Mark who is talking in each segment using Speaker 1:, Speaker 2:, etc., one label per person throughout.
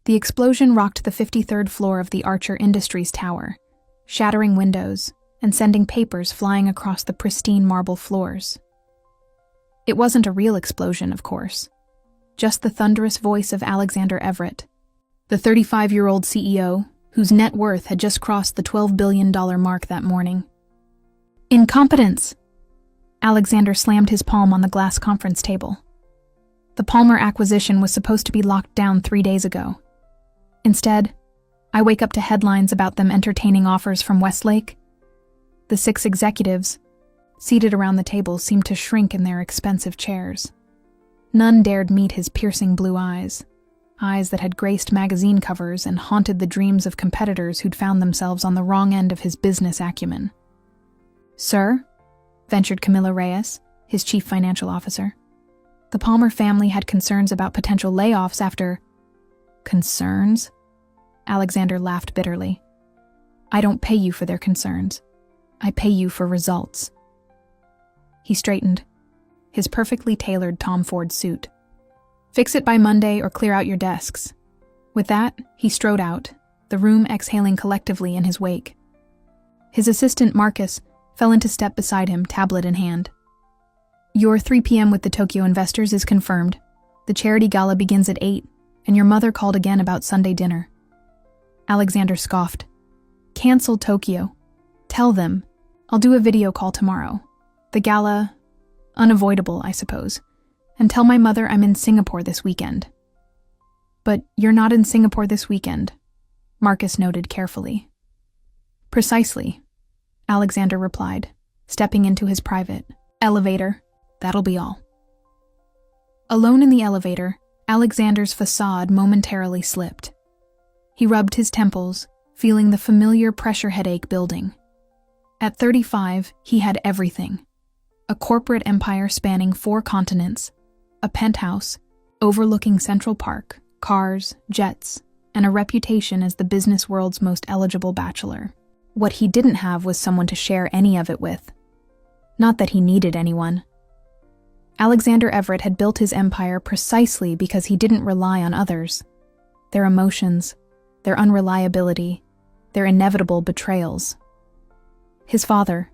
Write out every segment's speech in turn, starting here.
Speaker 1: The explosion rocked the 53rd floor of the Archer Industries tower, shattering windows and sending papers flying across the pristine marble floors. It wasn't a real explosion, of course, just the thunderous voice of Alexander Everett, the 35-year-old CEO whose net worth had just crossed the $12 billion mark that morning. Incompetence! Alexander slammed his palm on the glass conference table. The Palmer acquisition was supposed to be locked down 3 days ago. Instead, I wake up to headlines about them entertaining offers from Westlake. The 6 executives, seated around the table, seemed to shrink in their expensive chairs. None dared meet his piercing blue eyes that had graced magazine covers and haunted the dreams of competitors who'd found themselves on the wrong end of his business acumen. "Sir?" ventured Camilla Reyes, his chief financial officer. The Palmer family had concerns about potential layoffs after... Concerns? Alexander laughed bitterly. "I don't pay you for their concerns. I pay you for results." He straightened, his perfectly tailored Tom Ford suit. "Fix it by Monday or clear out your desks." With that, he strode out, the room exhaling collectively in his wake. His assistant, Marcus, fell into step beside him, tablet in hand. "Your 3 p.m. with the Tokyo investors is confirmed. The charity gala begins at 8, and your mother called again about Sunday dinner." Alexander scoffed. "Cancel Tokyo. Tell them. I'll do a video call tomorrow. The gala, unavoidable, I suppose. And tell my mother I'm in Singapore this weekend." "But you're not in Singapore this weekend," Marcus noted carefully. "Precisely," Alexander replied, stepping into his private elevator. "That'll be all." Alone in the elevator, Alexander's facade momentarily slipped. He rubbed his temples, feeling the familiar pressure headache building. At 35, he had everything. A corporate empire spanning 4 continents, a penthouse, overlooking Central Park, cars, jets, and a reputation as the business world's most eligible bachelor. What he didn't have was someone to share any of it with. Not that he needed anyone. Alexander Everett had built his empire precisely because he didn't rely on others. Their emotions, their unreliability, their inevitable betrayals. His father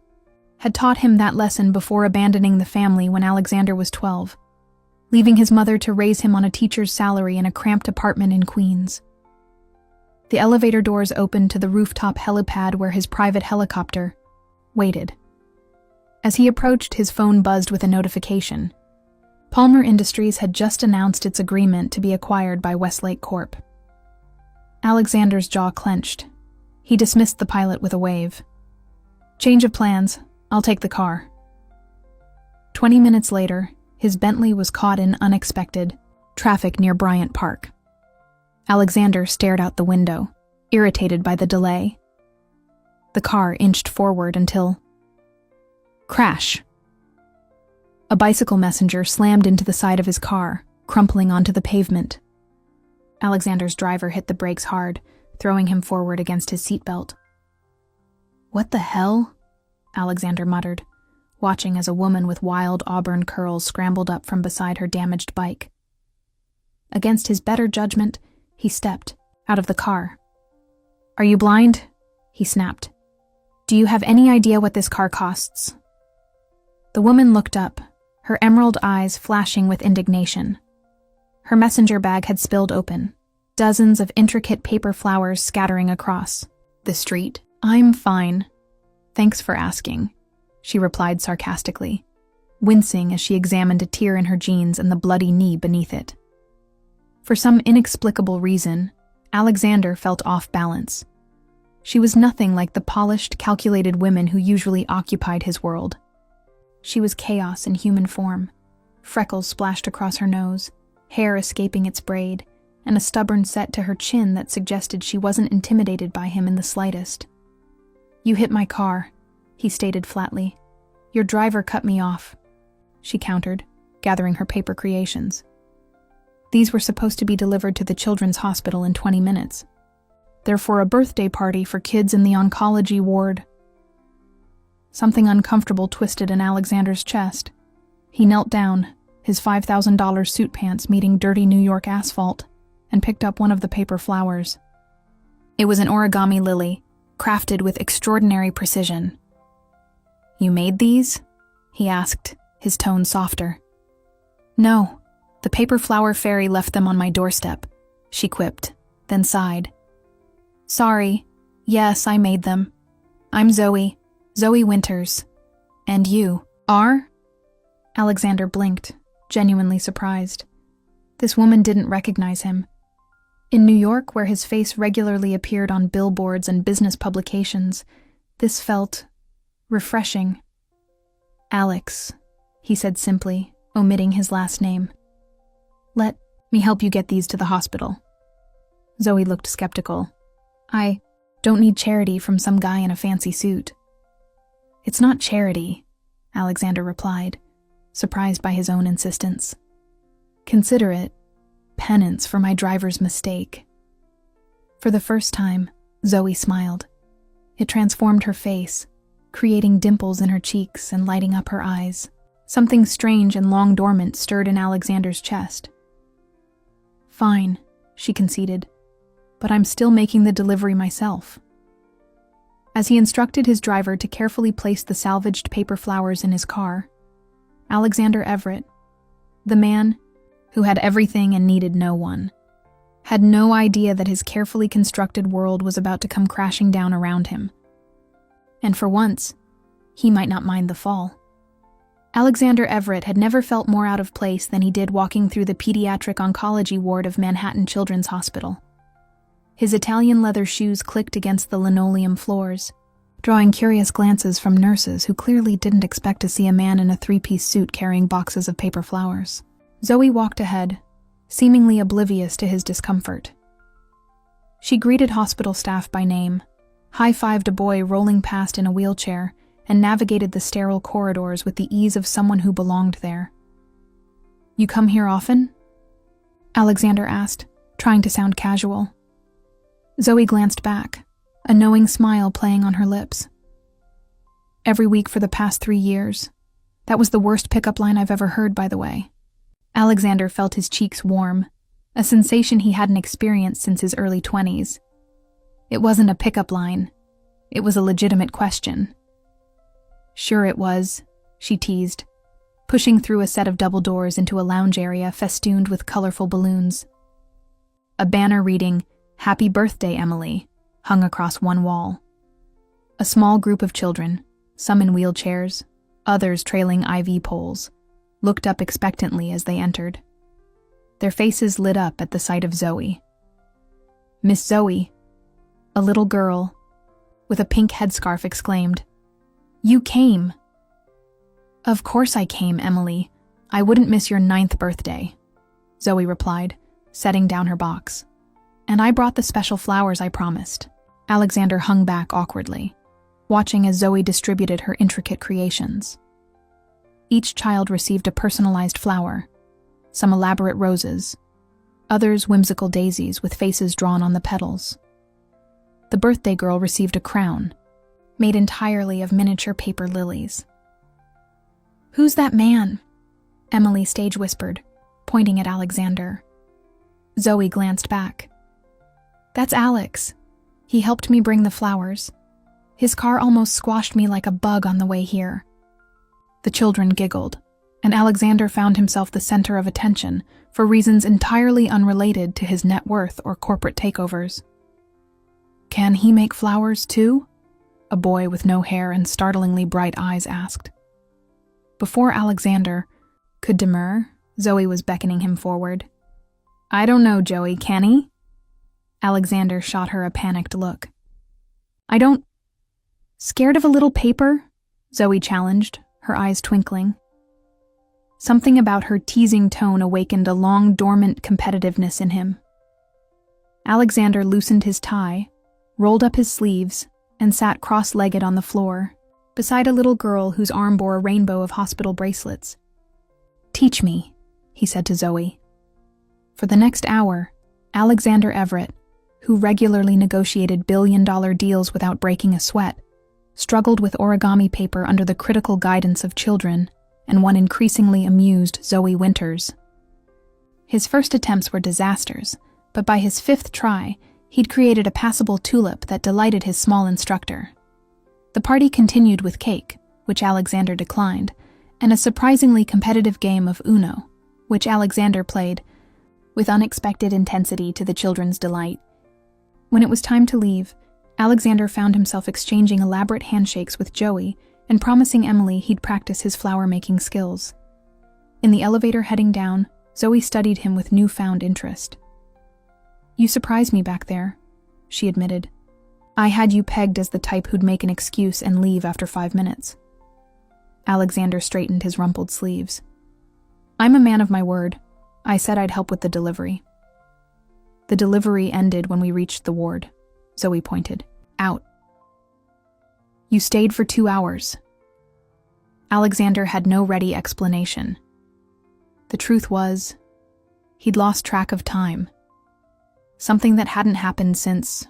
Speaker 1: had taught him that lesson before abandoning the family when Alexander was 12, leaving his mother to raise him on a teacher's salary in a cramped apartment in Queens. The elevator doors opened to the rooftop helipad where his private helicopter waited. As he approached, his phone buzzed with a notification. Palmer Industries had just announced its agreement to be acquired by Westlake Corp. Alexander's jaw clenched. He dismissed the pilot with a wave. "Change of plans. I'll take the car." 20 minutes later, his Bentley was caught in unexpected traffic near Bryant Park. Alexander stared out the window, irritated by the delay. The car inched forward until... Crash! A bicycle messenger slammed into the side of his car, crumpling onto the pavement. Alexander's driver hit the brakes hard, throwing him forward against his seatbelt. "What the hell?" Alexander muttered, watching as a woman with wild auburn curls scrambled up from beside her damaged bike. Against his better judgment, he stepped out of the car. "Are you blind?" he snapped. "Do you have any idea what this car costs?" The woman looked up, her emerald eyes flashing with indignation. Her messenger bag had spilled open, dozens of intricate paper flowers scattering across the street. "I'm fine. Thanks for asking," she replied sarcastically, wincing as she examined a tear in her jeans and the bloody knee beneath it. For some inexplicable reason, Alexander felt off balance. She was nothing like the polished, calculated women who usually occupied his world. She was chaos in human form, freckles splashed across her nose, hair escaping its braid, and a stubborn set to her chin that suggested she wasn't intimidated by him in the slightest. "You hit my car," he stated flatly. "Your driver cut me off," she countered, gathering her paper creations. These were supposed to be delivered to the children's hospital in 20 minutes. They're for a birthday party for kids in the oncology ward. Something uncomfortable twisted in Alexander's chest. He knelt down, his $5,000 suit pants meeting dirty New York asphalt. and picked up one of the paper flowers. It was an origami lily, crafted with extraordinary precision. "You made these?" he asked, his tone softer. "No, the paper flower fairy left them on my doorstep," she quipped, then sighed. "Sorry, yes, I made them. I'm Zoe Winters. And you are?" Alexander blinked, genuinely surprised. This woman didn't recognize him. In New York, where his face regularly appeared on billboards and business publications, this felt refreshing. "Alex," he said simply, omitting his last name. "Let me help you get these to the hospital." Zoe looked skeptical. "I don't need charity from some guy in a fancy suit." "It's not charity," Alexander replied, surprised by his own insistence. "Consider it penance for my driver's mistake." For the first time, Zoe smiled. It transformed her face, creating dimples in her cheeks and lighting up her eyes. Something strange and long dormant stirred in Alexander's chest. "Fine," she conceded, "but I'm still making the delivery myself." As he instructed his driver to carefully place the salvaged paper flowers in his car, Alexander Everett, the man who had everything and needed no one, had no idea that his carefully constructed world was about to come crashing down around him. And for once, he might not mind the fall. Alexander Everett had never felt more out of place than he did walking through the pediatric oncology ward of Manhattan Children's Hospital. His Italian leather shoes clicked against the linoleum floors, drawing curious glances from nurses who clearly didn't expect to see a man in a three-piece suit carrying boxes of paper flowers. Zoe walked ahead, seemingly oblivious to his discomfort. She greeted hospital staff by name, high-fived a boy rolling past in a wheelchair, and navigated the sterile corridors with the ease of someone who belonged there. "You come here often?" Alexander asked, trying to sound casual. Zoe glanced back, a knowing smile playing on her lips. "Every week for the past 3 years. That was the worst pickup line I've ever heard, by the way." Alexander felt his cheeks warm, a sensation he hadn't experienced since his early 20s. It wasn't a pickup line. It was a legitimate question. "Sure it was," she teased, pushing through a set of double doors into a lounge area festooned with colorful balloons. A banner reading, "Happy Birthday, Emily," hung across one wall. A small group of children, some in wheelchairs, others trailing IV poles, looked up expectantly as they entered. Their faces lit up at the sight of Zoe. "Miss Zoe," a little girl with a pink headscarf exclaimed, "You came!" "Of course I came, Emily. I wouldn't miss your 9th birthday," Zoe replied, setting down her box. "And I brought the special flowers I promised." Alexander hung back awkwardly, watching as Zoe distributed her intricate creations. Each child received a personalized flower, some elaborate roses, others whimsical daisies with faces drawn on the petals. The birthday girl received a crown, made entirely of miniature paper lilies. "Who's that man?" Emily stage whispered, pointing at Alexander. Zoe glanced back. "That's Alex. He helped me bring the flowers. His car almost squashed me like a bug on the way here." The children giggled, and Alexander found himself the center of attention for reasons entirely unrelated to his net worth or corporate takeovers. "Can he make flowers too?" a boy with no hair and startlingly bright eyes asked. Before Alexander could demur, Zoe was beckoning him forward. "I don't know, Joey, can he?" Alexander shot her a panicked look. "I don't..." "Scared of a little paper?" Zoe challenged, her eyes twinkling. Something about her teasing tone awakened a long-dormant competitiveness in him. Alexander loosened his tie, rolled up his sleeves, and sat cross-legged on the floor, beside a little girl whose arm bore a rainbow of hospital bracelets. "Teach me," he said to Zoe. For the next hour, Alexander Everett, who regularly negotiated billion-dollar deals without breaking a sweat, struggled with origami paper under the critical guidance of children and one increasingly amused Zoe Winters. His first attempts were disasters, but by his 5th try, he'd created a passable tulip that delighted his small instructor. The party continued with cake, which Alexander declined, and a surprisingly competitive game of Uno, which Alexander played with unexpected intensity to the children's delight. When it was time to leave, Alexander found himself exchanging elaborate handshakes with Joey and promising Emily he'd practice his flower-making skills. In the elevator heading down, Zoe studied him with newfound interest. "You surprised me back there," she admitted. "I had you pegged as the type who'd make an excuse and leave after 5 minutes." Alexander straightened his rumpled sleeves. "I'm a man of my word. I said I'd help with the delivery." "The delivery ended when we reached the ward," Zoe pointed. "Out." "You stayed for 2 hours." Alexander had no ready explanation. The truth was, he'd lost track of time. Something that hadn't happened since,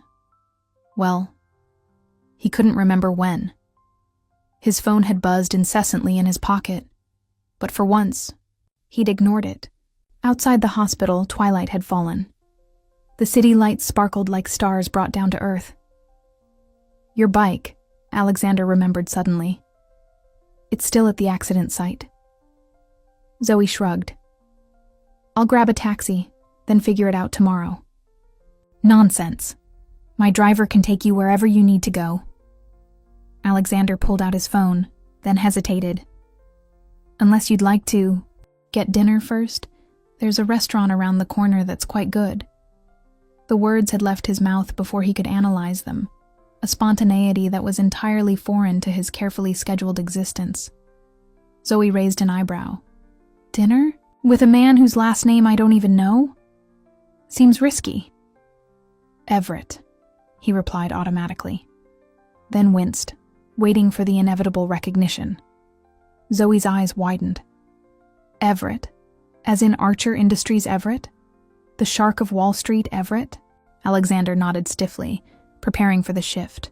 Speaker 1: well, he couldn't remember when. His phone had buzzed incessantly in his pocket, but for once, he'd ignored it. Outside the hospital, twilight had fallen. The city lights sparkled like stars brought down to earth. "Your bike," Alexander remembered suddenly. "It's still at the accident site." Zoe shrugged. "I'll grab a taxi, then figure it out tomorrow." "Nonsense. My driver can take you wherever you need to go." Alexander pulled out his phone, then hesitated. "Unless you'd like to get dinner first, there's a restaurant around the corner that's quite good." The words had left his mouth before he could analyze them, a spontaneity that was entirely foreign to his carefully scheduled existence. Zoe raised an eyebrow. "Dinner? With a man whose last name I don't even know? Seems risky." "Everett," he replied automatically, then winced, waiting for the inevitable recognition. Zoe's eyes widened. "Everett? As in Archer Industries Everett? The Shark of Wall Street Everett?" Alexander nodded stiffly, preparing for the shift.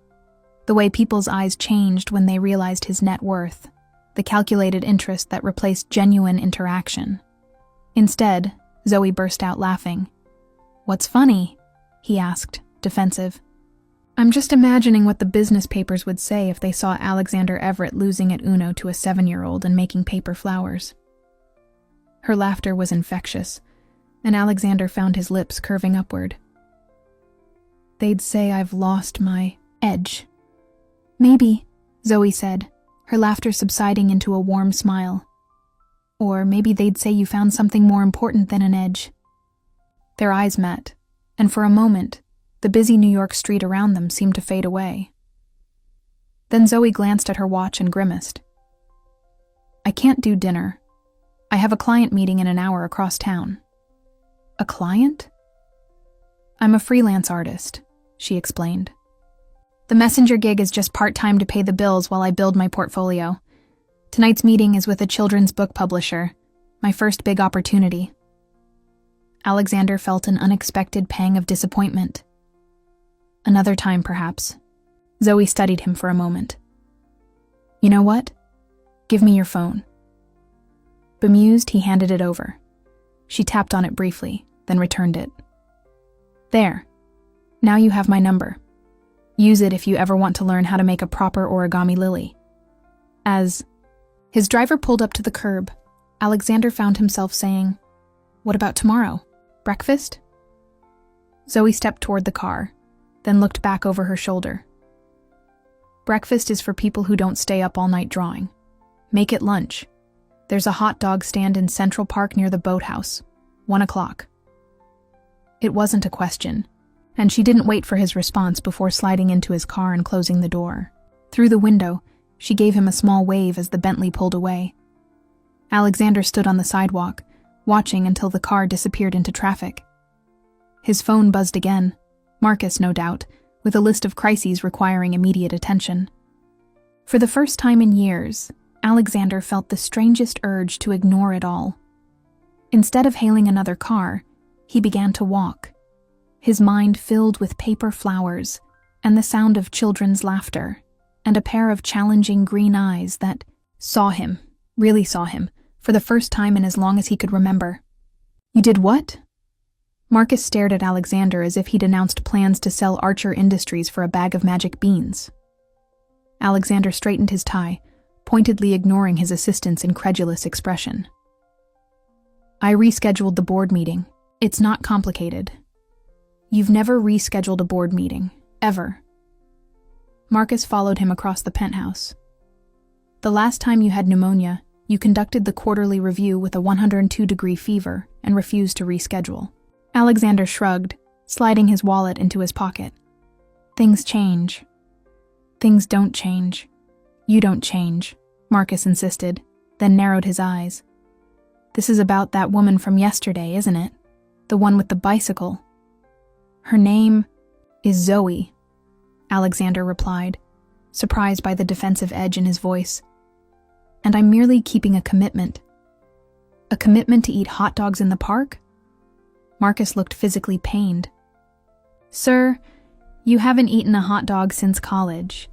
Speaker 1: The way people's eyes changed when they realized his net worth, the calculated interest that replaced genuine interaction. Instead, Zoe burst out laughing. "What's funny?" he asked, defensive. "I'm just imagining what the business papers would say if they saw Alexander Everett losing at Uno to a 7-year-old and making paper flowers." Her laughter was infectious, and Alexander found his lips curving upward. "They'd say I've lost my edge." "Maybe," Zoe said, her laughter subsiding into a warm smile. "Or maybe they'd say you found something more important than an edge." Their eyes met, and for a moment, the busy New York street around them seemed to fade away. Then Zoe glanced at her watch and grimaced. "I can't do dinner. I have a client meeting in an hour across town." "A client?" "I'm a freelance artist," she explained. "The messenger gig is just part-time to pay the bills while I build my portfolio. Tonight's meeting is with a children's book publisher, my first big opportunity." Alexander felt an unexpected pang of disappointment. "Another time, perhaps." Zoe studied him for a moment. "You know what? Give me your phone." Bemused, he handed it over. She tapped on it briefly, then returned it. "There. Now you have my number. Use it if you ever want to learn how to make a proper origami lily." As his driver pulled up to the curb, Alexander found himself saying, "What about tomorrow? Breakfast?" Zoe stepped toward the car, then looked back over her shoulder. "Breakfast is for people who don't stay up all night drawing. Make it lunch. There's a hot dog stand in Central Park near the boathouse. 1 o'clock. It wasn't a question, and she didn't wait for his response before sliding into his car and closing the door. Through the window, she gave him a small wave as the Bentley pulled away. Alexander stood on the sidewalk, watching until the car disappeared into traffic. His phone buzzed again, Marcus, no doubt, with a list of crises requiring immediate attention. For the first time in years, Alexander felt the strangest urge to ignore it all. Instead of hailing another car, he began to walk, his mind filled with paper flowers and the sound of children's laughter, and a pair of challenging green eyes that saw him, really saw him, for the first time in as long as he could remember. "You did what?" Marcus stared at Alexander as if he'd announced plans to sell Archer Industries for a bag of magic beans. Alexander straightened his tie, pointedly ignoring his assistant's incredulous expression. I rescheduled the board meeting. It's not complicated. You've never rescheduled a board meeting, ever. Marcus followed him across the penthouse. The last time you had pneumonia, you conducted the quarterly review with a 102-degree fever and refused to reschedule. Alexander shrugged, sliding his wallet into his pocket. Things change. Things don't change. You don't change, Marcus insisted, then narrowed his eyes. This is about that woman from yesterday, isn't it? The one with the bicycle. Her name is Zoe, Alexander replied, surprised by the defensive edge in his voice. And I'm merely keeping a commitment. A commitment to eat hot dogs in the park? Marcus looked physically pained. Sir, you haven't eaten a hot dog since college.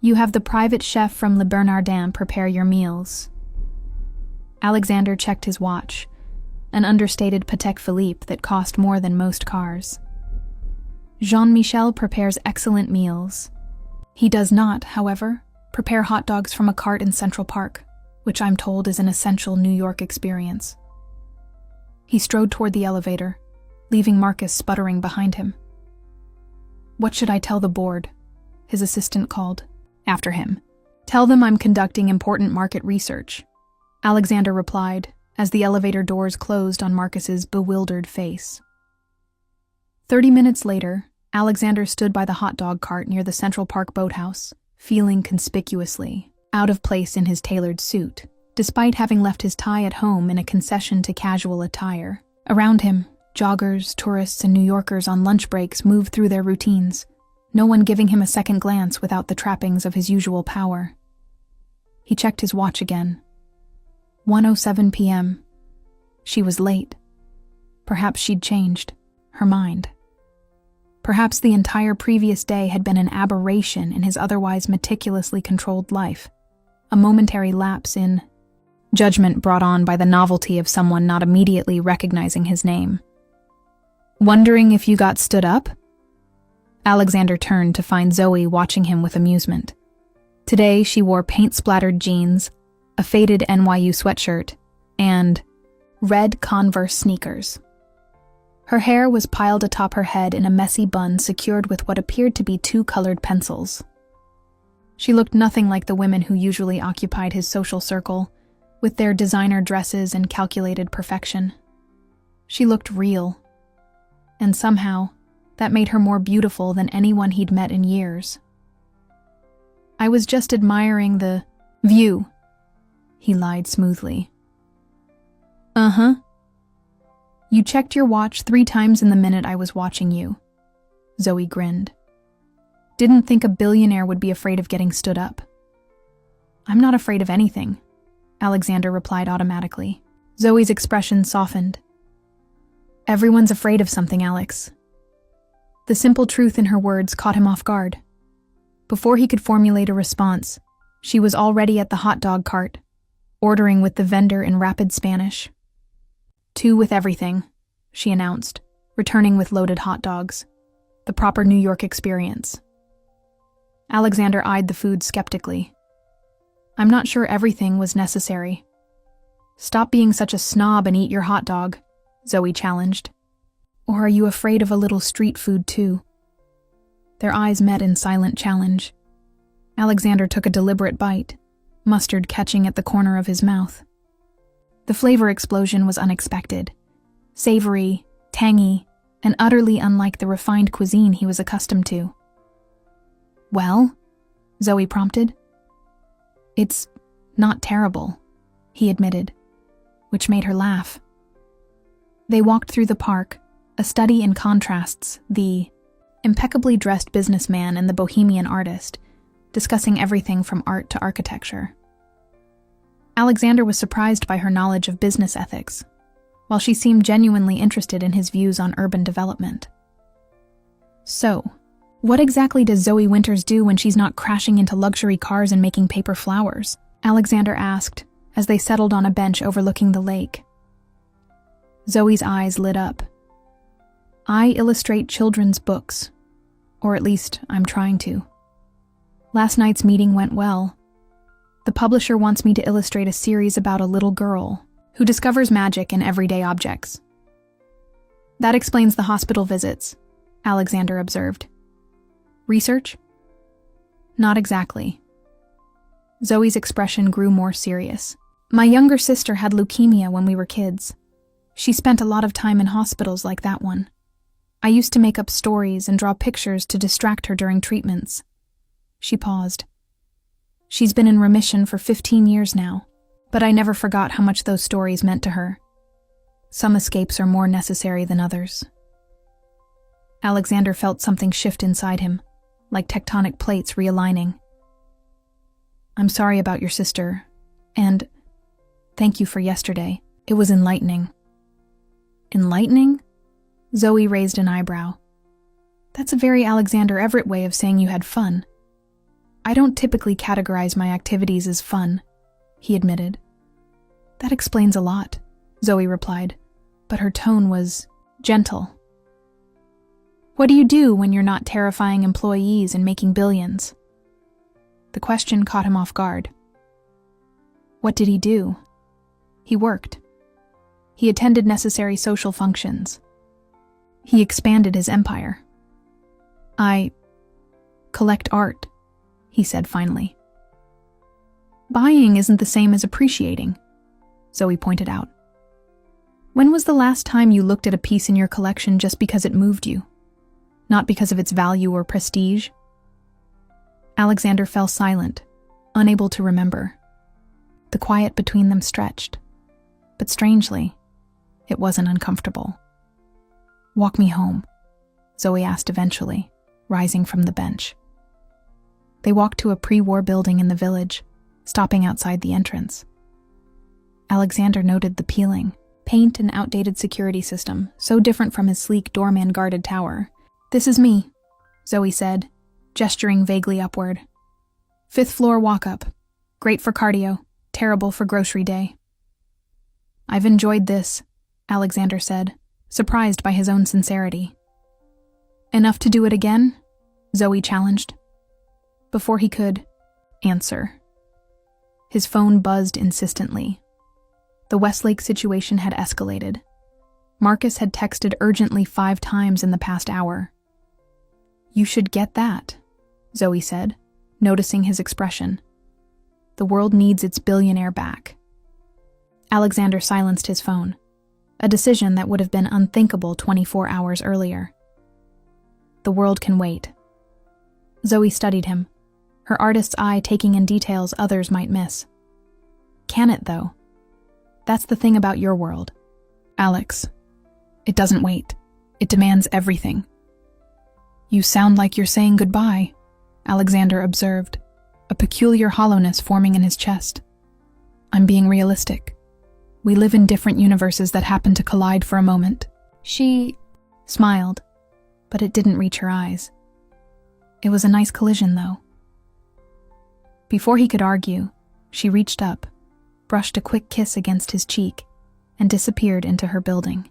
Speaker 1: You have the private chef from Le Bernardin prepare your meals. Alexander checked his watch, an understated Patek Philippe that cost more than most cars. Jean-Michel prepares excellent meals. He does not, however, prepare hot dogs from a cart in Central Park, which I'm told is an essential New York experience. He strode toward the elevator, leaving Marcus sputtering behind him. What should I tell the board? His assistant called. After him. Tell them I'm conducting important market research, Alexander replied as the elevator doors closed on Marcus's bewildered face. 30 minutes later, Alexander stood by the hot dog cart near the Central Park boathouse, feeling conspicuously out of place in his tailored suit, despite having left his tie at home in a concession to casual attire. Around him, joggers, tourists, and New Yorkers on lunch breaks moved through their routines, no one giving him a second glance without the trappings of his usual power. He checked his watch again. 1:07 p.m. She was late. Perhaps she'd changed her mind. Perhaps the entire previous day had been an aberration in his otherwise meticulously controlled life, a momentary lapse in judgment brought on by the novelty of someone not immediately recognizing his name. Wondering if you got stood up? Alexander turned to find Zoe watching him with amusement. Today she wore paint-splattered jeans, a faded NYU sweatshirt, and red Converse sneakers. Her hair was piled atop her head in a messy bun secured with what appeared to be two colored pencils. She looked nothing like the women who usually occupied his social circle, with their designer dresses and calculated perfection. She looked real, and somehow, that made her more beautiful than anyone he'd met in years. I was just admiring the view, he lied smoothly. Uh-huh. You checked your watch 3 times in the minute I was watching you. Zoe grinned. Didn't think a billionaire would be afraid of getting stood up. I'm not afraid of anything, Alexander replied automatically. Zoe's expression softened. Everyone's afraid of something, Alex. The simple truth in her words caught him off guard. Before he could formulate a response, she was already at the hot dog cart, ordering with the vendor in rapid Spanish. 2 with everything, she announced, returning with loaded hot dogs. The proper New York experience. Alexander eyed the food skeptically. I'm not sure everything was necessary. Stop being such a snob and eat your hot dog, Zoe challenged. Or are you afraid of a little street food too? Their eyes met in silent challenge. Alexander took a deliberate bite, mustard catching at the corner of his mouth. The flavor explosion was unexpected. Savory, tangy, and utterly unlike the refined cuisine he was accustomed to. Well? Zoe prompted. It's not terrible, he admitted, which made her laugh. They walked through the park, a study in contrasts, the impeccably dressed businessman and the bohemian artist, discussing everything from art to architecture. Alexander was surprised by her knowledge of business ethics, while she seemed genuinely interested in his views on urban development. So, what exactly does Zoe Winters do when she's not crashing into luxury cars and making paper flowers? Alexander asked, as they settled on a bench overlooking the lake. Zoe's eyes lit up. I illustrate children's books, or at least I'm trying to. Last night's meeting went well. The publisher wants me to illustrate a series about a little girl who discovers magic in everyday objects. That explains the hospital visits, Alexander observed. Research? Not exactly. Zoe's expression grew more serious. My younger sister had leukemia when we were kids. She spent a lot of time in hospitals like that one. I used to make up stories and draw pictures to distract her during treatments. She paused. She's been in remission for 15 years now, but I never forgot how much those stories meant to her. Some escapes are more necessary than others. Alexander felt something shift inside him, like tectonic plates realigning. I'm sorry about your sister, and thank you for yesterday. It was enlightening. Enlightening? Zoe raised an eyebrow. That's a very Alexander Everett way of saying you had fun. I don't typically categorize my activities as fun, he admitted. That explains a lot, Zoe replied, but her tone was gentle. What do you do when you're not terrifying employees and making billions? The question caught him off guard. What did he do? He worked. He attended necessary social functions. He expanded his empire. I collect art, he said finally. Buying isn't the same as appreciating, Zoe pointed out. When was the last time you looked at a piece in your collection just because it moved you, not because of its value or prestige? Alexander fell silent, unable to remember. The quiet between them stretched, but strangely, it wasn't uncomfortable. Walk me home, Zoe asked eventually, rising from the bench. They walked to a pre-war building in the village, stopping outside the entrance. Alexander noted the peeling, paint and outdated security system, so different from his sleek doorman-guarded tower. This is me, Zoe said, gesturing vaguely upward. 5th floor walk-up. Great for cardio, terrible for grocery day. I've enjoyed this, Alexander said, surprised by his own sincerity. Enough to do it again? Zoe challenged. Before he could answer, his phone buzzed insistently. The Westlake situation had escalated. Marcus had texted urgently 5 times in the past hour. You should get that, Zoe said, noticing his expression. The world needs its billionaire back. Alexander silenced his phone, a decision that would have been unthinkable 24 hours earlier. The world can wait. Zoe studied him, her artist's eye taking in details others might miss. Can it, though? That's the thing about your world. Alex, it doesn't wait. It demands everything. You sound like you're saying goodbye, Alexander observed, a peculiar hollowness forming in his chest. I'm being realistic. We live in different universes that happen to collide for a moment. She smiled, but it didn't reach her eyes. It was a nice collision, though. Before he could argue, she reached up, brushed a quick kiss against his cheek, and disappeared into her building.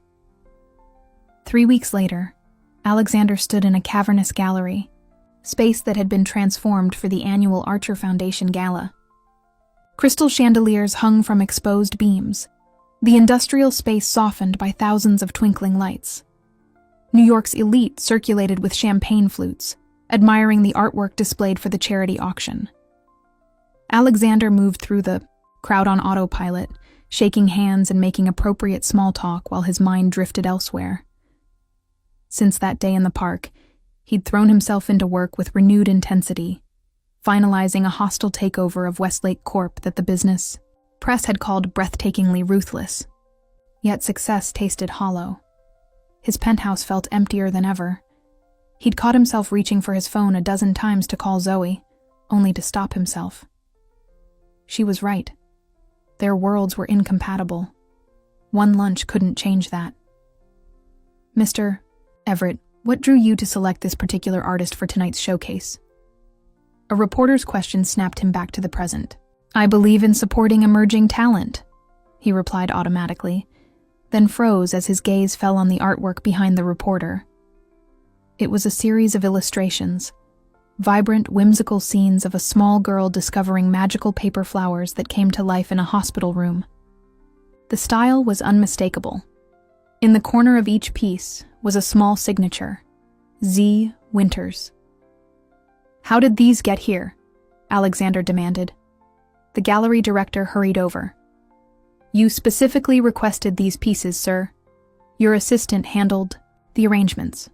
Speaker 1: 3 weeks later, Alexander stood in a cavernous gallery, space that had been transformed for the annual Archer Foundation Gala. Crystal chandeliers hung from exposed beams, the industrial space softened by thousands of twinkling lights. New York's elite circulated with champagne flutes, admiring the artwork displayed for the charity auction. Alexander moved through the crowd on autopilot, shaking hands and making appropriate small talk while his mind drifted elsewhere. Since that day in the park, he'd thrown himself into work with renewed intensity, finalizing a hostile takeover of Westlake Corp that the business press had called breathtakingly ruthless. Yet success tasted hollow. His penthouse felt emptier than ever. He'd caught himself reaching for his phone a dozen times to call Zoe, only to stop himself. She was right. Their worlds were incompatible. One lunch couldn't change that. Mr. Everett, what drew you to select this particular artist for tonight's showcase? A reporter's question snapped him back to the present. I believe in supporting emerging talent, he replied automatically, then froze as his gaze fell on the artwork behind the reporter. It was a series of illustrations, vibrant, whimsical scenes of a small girl discovering magical paper flowers that came to life in a hospital room. The style was unmistakable. In the corner of each piece was a small signature, Z. Winters. "How did these get here?" Alexander demanded. The gallery director hurried over. "You specifically requested these pieces, sir. Your assistant handled the arrangements."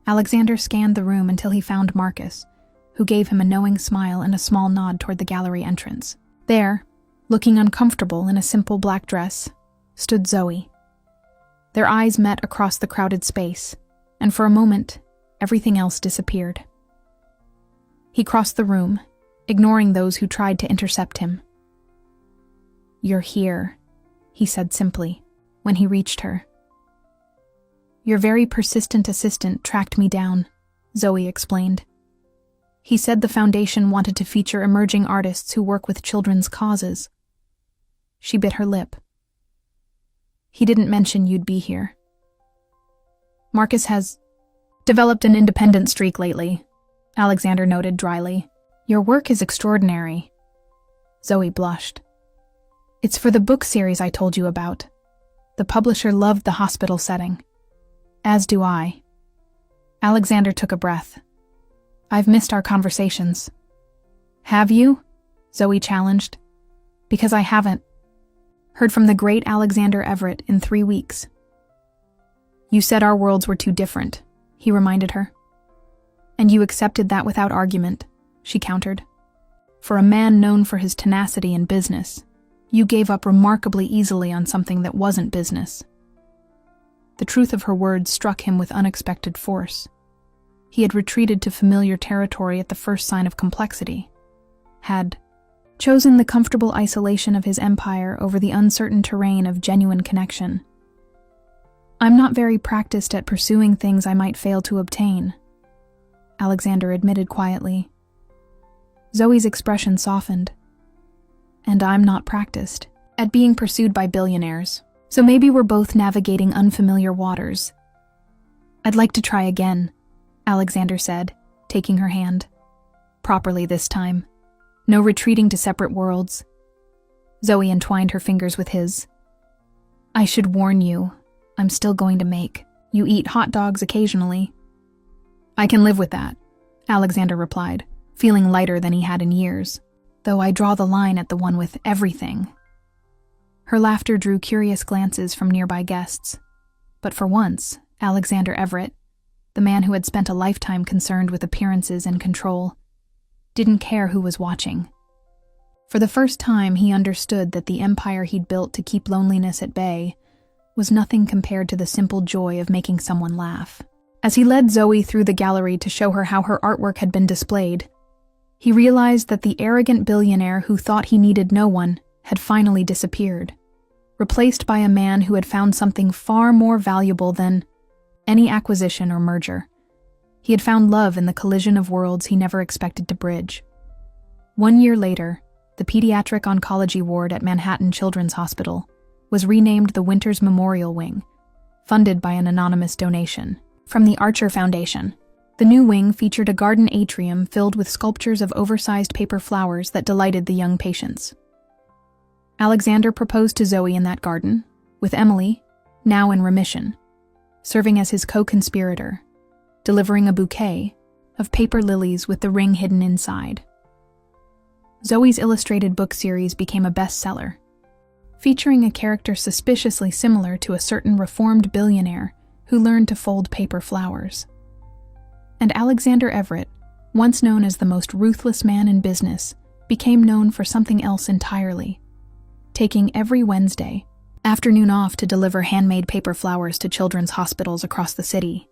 Speaker 1: Alexander scanned the room until he found Marcus, who gave him a knowing smile and a small nod toward the gallery entrance. There, looking uncomfortable in a simple black dress, stood Zoe. Their eyes met across the crowded space, and for a moment, everything else disappeared. He crossed the room, ignoring those who tried to intercept him. "You're here," he said simply, when he reached her. "Your very persistent assistant tracked me down," Zoe explained. "He said the foundation wanted to feature emerging artists who work with children's causes." She bit her lip. "He didn't mention you'd be here." "Marcus has developed an independent streak lately," Alexander noted dryly. "Your work is extraordinary." Zoe blushed. "It's for the book series I told you about. The publisher loved the hospital setting. As do I." Alexander took a breath. "I've missed our conversations." "Have you?" Zoe challenged. "Because I haven't heard from the great Alexander Everett in 3 weeks." "You said our worlds were too different," he reminded her. "And you accepted that without argument," she countered. "For a man known for his tenacity in business, you gave up remarkably easily on something that wasn't business." The truth of her words struck him with unexpected force. He had retreated to familiar territory at the first sign of complexity, had chosen the comfortable isolation of his empire over the uncertain terrain of genuine connection. "I'm not very practiced at pursuing things I might fail to obtain," Alexander admitted quietly. Zoe's expression softened. "And I'm not practiced at being pursued by billionaires. So maybe we're both navigating unfamiliar waters." "I'd like to try again," Alexander said, taking her hand. "Properly this time. No retreating to separate worlds." Zoe entwined her fingers with his. "I should warn you, I'm still going to make you eat hot dogs occasionally." "I can live with that," Alexander replied, feeling lighter than he had in years, "though I draw the line at the one with everything." Her laughter drew curious glances from nearby guests. But for once, Alexander Everett, the man who had spent a lifetime concerned with appearances and control, didn't care who was watching. For the first time, he understood that the empire he'd built to keep loneliness at bay was nothing compared to the simple joy of making someone laugh. As he led Zoe through the gallery to show her how her artwork had been displayed, he realized that the arrogant billionaire who thought he needed no one had finally disappeared, replaced by a man who had found something far more valuable than any acquisition or merger. He had found love in the collision of worlds he never expected to bridge. 1 year later, the pediatric oncology ward at Manhattan Children's Hospital was renamed the Winters Memorial Wing, funded by an anonymous donation from the Archer Foundation. The new wing featured a garden atrium filled with sculptures of oversized paper flowers that delighted the young patients. Alexander proposed to Zoe in that garden, with Emily, now in remission, serving as his co-conspirator, delivering a bouquet of paper lilies with the ring hidden inside. Zoe's illustrated book series became a bestseller, featuring a character suspiciously similar to a certain reformed billionaire who learned to fold paper flowers. And Alexander Everett, once known as the most ruthless man in business, became known for something else entirely, taking every Wednesday afternoon off to deliver handmade paper flowers to children's hospitals across the city,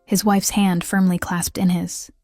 Speaker 1: his wife's hand firmly clasped in his.